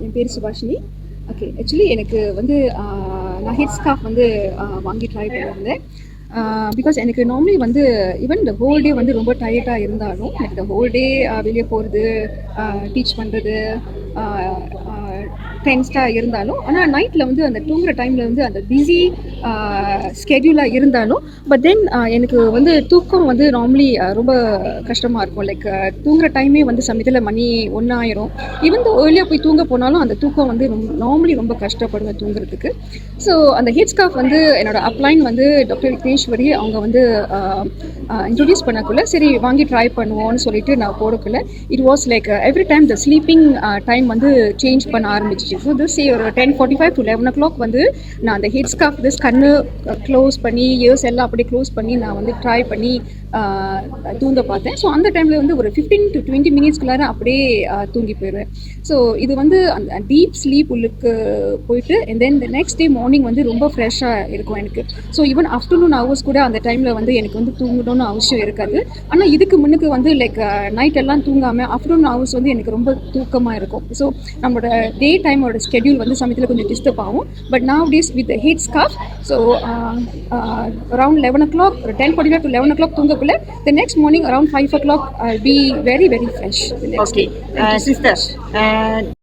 என் பேர் Subhashini. Okay, actually எனக்கு வந்து நான் ஹெட் ஸ்கார்ஃப் வந்து வாங்கி ட்ரை பண்ணியிருந்தேன். பிகாஸ் எனக்கு நார்மலி வந்து ஈவன் இந்த ஹோல் டே வந்து ரொம்ப டயர்டாக இருந்தாலும் எனக்கு இந்த ஹோல் டே வெளியே போகிறது, டீச் பண்ணுறது, டென்ஸ்டாக இருந்தாலும், ஆனால் நைட்டில் வந்து அந்த தூங்குற டைமில் வந்து அந்த பிஸி ஸ்கெடியூலாக இருந்தாலும் பட் தென் எனக்கு வந்து தூக்கம் வந்து நார்மலி ரொம்ப கஷ்டமாக இருக்கும். லைக் தூங்குற டைமே வந்து சமயத்தில் மணி 1 ஆயிரும். ஈவன் ஏர்லியாக போய் தூங்க போனாலும் அந்த தூக்கம் வந்து நார்மலி ரொம்ப கஷ்டப்படுவேன் தூங்குறதுக்கு. ஸோ அந்த ஹெட் ஸ்கார்ஃப் வந்து என்னோட அப்ளைன் வந்து டாக்டர் விக்னேஸ்வரி அவங்க வந்து இன்ட்ரடியூஸ் பண்ணக்குள்ள சரி வாங்கி ட்ரை பண்ணுவோம்னு சொல்லிட்டு நான் போடக்குள்ள it was like every time the sleeping time வந்து சேஞ்ச் பண்ண ஆரம்பிச்சிச்சு. ஸோ திஸ் ஒரு 10:45 to 11 o'clock வந்து நான் அந்த ஹெட் ஸ்கார்ஃப் திஸ் கண்ணு க்ளோஸ் பண்ணி இயர்ஸ் எல்லாம் அப்படியே க்ளோஸ் பண்ணி நான் வந்து ட்ரை பண்ணி தூங்க பார்த்தேன். ஸோ அந்த டைமில் வந்து ஒரு 15 to 20 மினிட்ஸ்க்குள்ளார அப்படியே தூங்கி போயிடுவேன். ஸோ இது வந்து அந்த டீப் ஸ்லீப் உள்ளுக்கு போயிட்டு and then the next day morning வந்து ரொம்ப ஃப்ரெஷ்ஷாக இருக்கும் எனக்கு. ஸோ ஈவன் ஆஃப்டர்நூன் ஹவர்ஸ் கூட அந்த டைமில் வந்து எனக்கு வந்து தூங்கணும்னு அவசியம் இருக்காது. ஆனால் இதுக்கு முன்னுக்கு வந்து லைக் நைட் எல்லாம் தூங்காமல் ஆஃப்டர்நூன் ஹவர்ஸ் வந்து எனக்கு ரொம்ப தூக்கமாக இருக்கும். ஸோ நம்மளோட டே டைமோட ஸ்கெடியூல் வந்து சமயத்தில் கொஞ்சம் டிஸ்டர்ப் ஆகும். But now days with head scarf so around 11 o'clock, 10:45 to 11 o'clock தூங்கக்குள்ள the next morning around 5 o'clock I'll be very very fresh the next Okay, day. Thank you so sister, much.